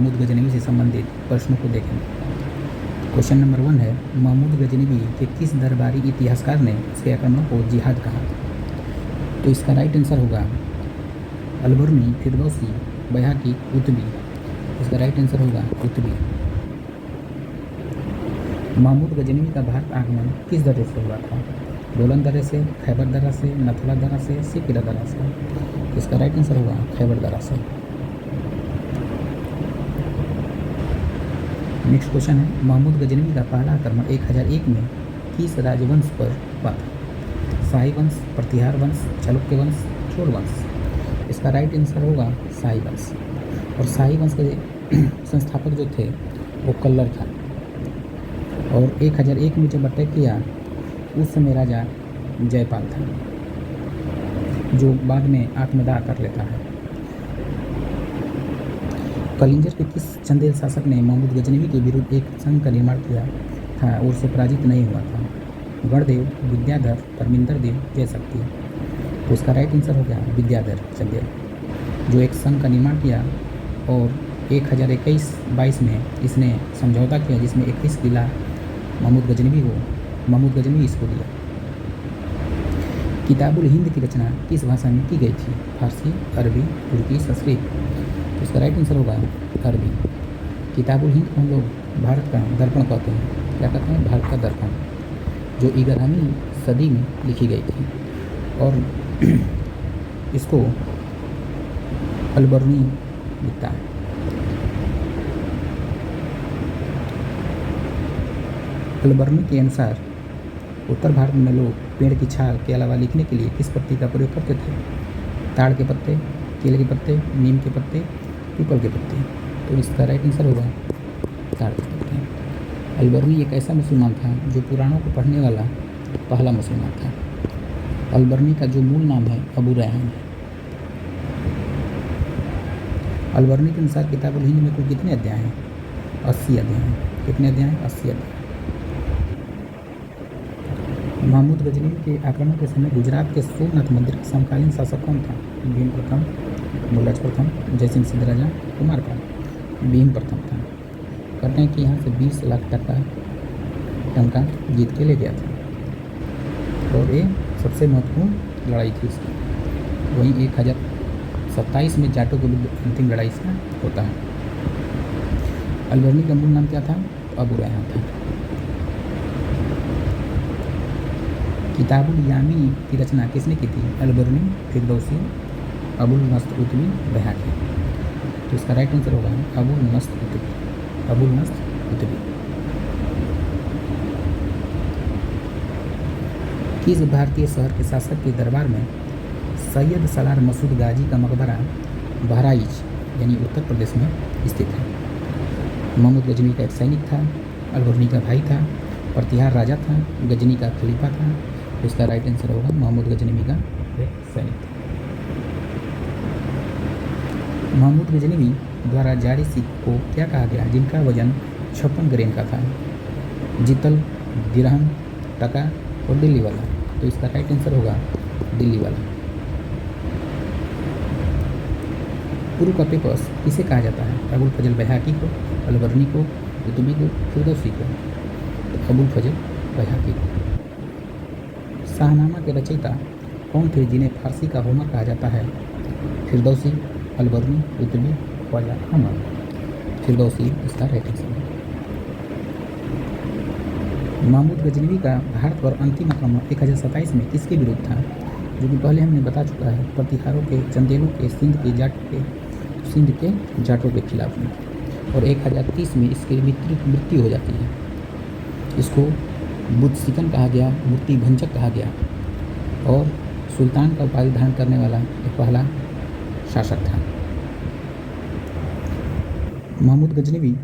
महमूद गजनवी से संबंधित प्रश्नों को देखेंगे। क्वेश्चन नंबर 1 है, महमूद गजनवी के किस दरबारी इतिहासकार ने उसके आक्रमणों को जिहाद कहा? तो इसका राइट आंसर होगा अलबर्नी, फिरदौसी, बैहाकी, कुतुबी। इसका राइट आंसर होगा कुतुबी। महमूद गजनवी का भारत आगमन किस दर्रे से हुआ था? बोलन दर्रे से, खैबर दर्रा से, नथुला दर्रा से, सिकिरा दर्रा से। इसका राइट आंसर होगा खैबर दर्रा से। नेक्स्ट क्वेश्चन है, महमूद गजनवी का पहला आक्रमण 1001 में किस राजवंश पर हुआ था? शाही वंश, प्रतिहार वंश, चालुक्य वंश, चोल वंश। इसका राइट आंसर होगा शाही वंश। और शाही वंश के संस्थापक जो थे वो कल्लर था। और 1001 में जब अटैक किया उस समय राजा जयपाल था, जो बाद में आत्मदाह कर लेता है। कलिंजर के किस चंदेल शासक ने महमूद गजनवी के विरुद्ध एक संघ का निर्माण किया था और उसे पराजित नहीं हुआ था? गणदेव, विद्याधर, परमिंदर देव, जयशक्ति। तो उसका राइट आंसर हो गया विद्याधर चंदेल, जो एक संघ का निर्माण किया और 1021-22 में इसने समझौता किया, जिसमें 21 किला महमूद गजनवी इसको दिया। किताबुल हिंद की रचना किस भाषा में की गई थी? फारसी, अरबी, तुर्की, संस्कृत। तो इसका राइट आंसर होगा अरबी। किताबुल हिंद को हम लोग भारत का दर्पण कहते हैं। क्या कहते हैं? भारत का दर्पण, जो 11वीं सदी में लिखी गई थी। और इसको अलबर्नी लिखता है। अलबर्नी के अनुसार उत्तर भारत में लोग पेड़ की छाल के अलावा लिखने के लिए किस पत्ती का प्रयोग करते थे? ताड़ के पत्ते, केले के पत्ते, नीम के पत्ते, पीपल के पत्ते। तो इसका राइट आंसर होगा ताड़ के पत्ते। अलबर्नी एक ऐसा मुसलमान था जो पुराणों को पढ़ने वाला पहला मुसलमान था। अलबर्नी का जो मूल नाम है अबू रैहान है। अलबर्नी के अनुसार किताबुल हिंद में कुल कितने अध्याय हैं? 80 अध्याय हैं। कितने अध्याय हैं? 80 अध्याय। महमूद गजनवी के आक्रमण के समय गुजरात के सोमनाथ मंदिर का समकालीन शासक कौन था? भीम प्रथम, मुल्लाज प्रथम, जयसिंह सिद्धराजा, कुमारपाल। भीम प्रथम था। कहते हैं कि यहाँ से 20 लाख टंका जीत के ले गया था और ये सबसे महत्वपूर्ण लड़ाई थी इसकी। वहीं 1027 में जाटों के विरुद्ध अंतिम लड़ाई से होता है। अलबर्नी का मूल नाम क्या था? अबू रैहान था। किताबुल यामी की रचना किसने की थी? अलबर्नी, फिरदौसी, अबुल नस्र कुतुबी, बैहाकी। तो इसका राइट आंसर होगा अबुल नस्र कुतुबी। अबुल नस्र कुतुबी। किस भारतीय शहर के शासक के दरबार में सैयद सलार मसूद गाजी का मकबरा बहराइच यानी उत्तर प्रदेश में स्थित है? महमूद गजनवी का एक सैनिक था, अलबर्नी का भाई था, प्रतिहार राजा था, गजनी का खलीफा था। तो इसका राइट आंसर होगा महमूद गजनवी का एक सैनिक था। महमूद गजनवी द्वारा जारी सिक्क को क्या कहा गया जिनका वजन 56 ग्राम का था? जितल, दिरहम, टका और दिल्ली वाला। तो इसका राइट आंसर होगा दिल्ली वाला। पूर्व का पेपर्स किसे कहा जाता है? अबुल फजल बैहाकी को, अलबर्नी को, कुतुबी को, फिरदौसी को। तो अबुल फजल बैहाकी को। शाहनामा के रचयिता कौन थे जिन्हें फारसी का होमर कहा जाता है? फिरदौसी, अलबर्नी, कुतुबी, ख्वाजा अहमद। फिरदौसी इसका राइट आंसर है। महमूद गजनवी का भारत पर अंतिम आक्रमण 1027 में किसके विरुद्ध था? जो कि पहले हमने बता चुका है, प्रतिहारों के, चंदेलों के, सिंध के जाटों के खिलाफ में। और 1030 में इसकी मृत्यु हो जाती है। इसको बुद्ध कहा गया, मूर्ति भंजक कहा गया और सुल्तान का उपाधि धारण करने वाला एक पहला शासक था। महमूद गजनवी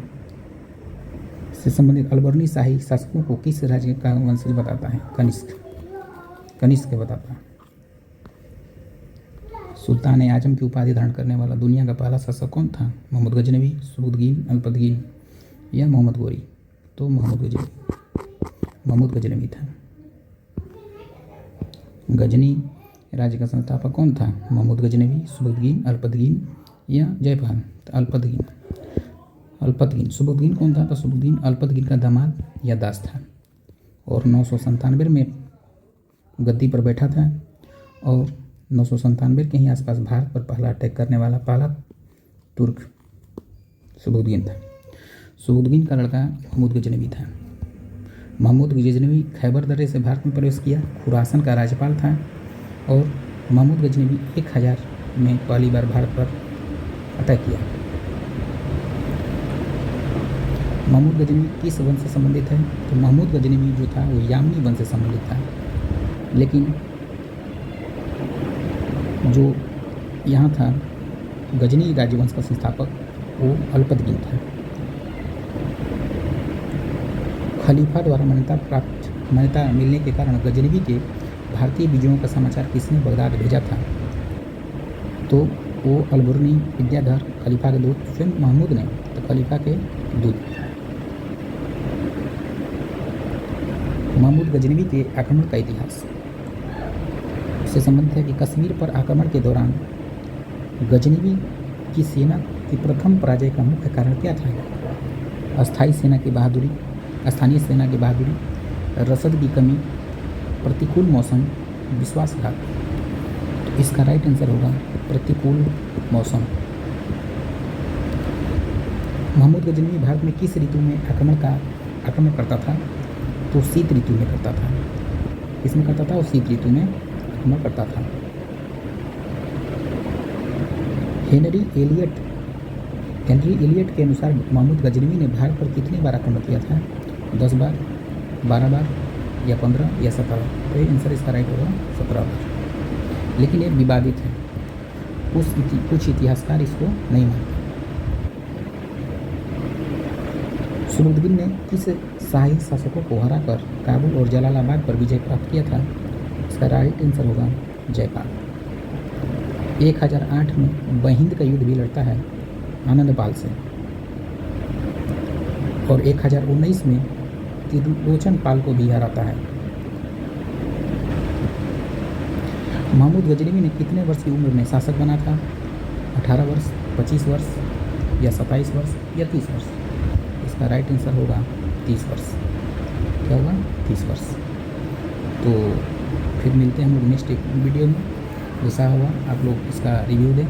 से संबंधित अलबर्नी शाही शासकों को किस राज्य का वंशज बताता है? कनिष्क बताता है। सुल्तान आजम की उपाधि धारण करने वाला दुनिया का पहला शासक कौन था? महमूद गजनवी, सुबुद्दीन, अल्पतगीन या मोहम्मद गोरी। तो महमूद गजनवी था। गजनी राज्य का संस्थापक कौन था? महमूद गजनवी, सुबुद्दीन, अल्पतगीन या जयपाल। तो अल्पतगीन। अल्पतगीन। सुबुद्दीन कौन था? तो सुबुद्दीन अल्पतगीन का दामाद या दास था और 997 में गद्दी पर बैठा था और 997 के ही आसपास भारत पर पहला अटैक करने वाला पहला तुर्क सुबुद्दीन था। सुबुद्दीन का लड़का महमूद गजनवी था। महमूद गजनवी खैबर दर्रे से भारत में प्रवेश किया, खुरासन का राज्यपाल था और महमूद गजनवी 1000 में पहली बार भारत पर अटैक किया। महमूद गजनवी किस वंश से संबंधित है? तो महमूद गजनवी जो था वो यामनी वंश से संबंधित था, लेकिन जो यहाँ था गजनी राजवंश का संस्थापक वो अल्पतगीन था। खलीफा द्वारा मान्यता मिलने के कारण गजनवी के भारतीय विजयों का समाचार किसने बगदाद भेजा था? तो वो अलबुर्नी विद्याधर, खलीफा के दूत, स्वयं महमूद ने, तो खलीफा के दूत। महमूद गजनवी के आक्रमण का इतिहास से संबंधित है कि कश्मीर पर आक्रमण के दौरान गजनवी की सेना की प्रथम पराजय का मुख्य कारण क्या था? स्थानीय सेना की बहादुरी, रसद की कमी, प्रतिकूल मौसम, विश्वासघात। तो इसका राइट आंसर होगा प्रतिकूल मौसम। महमूद गजनवी भारत में किस ऋतु में आक्रमण करता था? तो शीत ऋतु में करता था। किसमें करता था? वो शीत ऋतु में आक्रमण करता था। हेनरी एलियट के अनुसार महमूद गजनवी ने भारत पर कितनी बार आक्रमण किया था? 10 बार, 12 बार या 15 या 17? तो ये आंसर इसका राइट होगा 17 बार। लेकिन ये विवादित है, कुछ इतिहासकार इसको नहीं मानते। सुबुद्दीन ने किस शाही शासकों को हराकर काबुल और जलालाबाद पर विजय प्राप्त किया था? इसका राइट आंसर होगा जयपाल। 1008 में बहिंद का युद्ध भी लड़ता है आनंदपाल से और 1019 में त्रिलोचन पाल को भी हराता है। महमूद गजनवी ने कितने वर्ष की उम्र में शासक बना था? 18 वर्ष, 25 वर्ष या 27 वर्ष या 30 वर्ष? इसका राइट आंसर होगा 30 वर्ष। क्या होगा? 30 वर्ष। तो फिर मिलते हैं हम लोग नेक्स्ट वीडियो में। जैसा हुआ आप लोग इसका रिव्यू दें।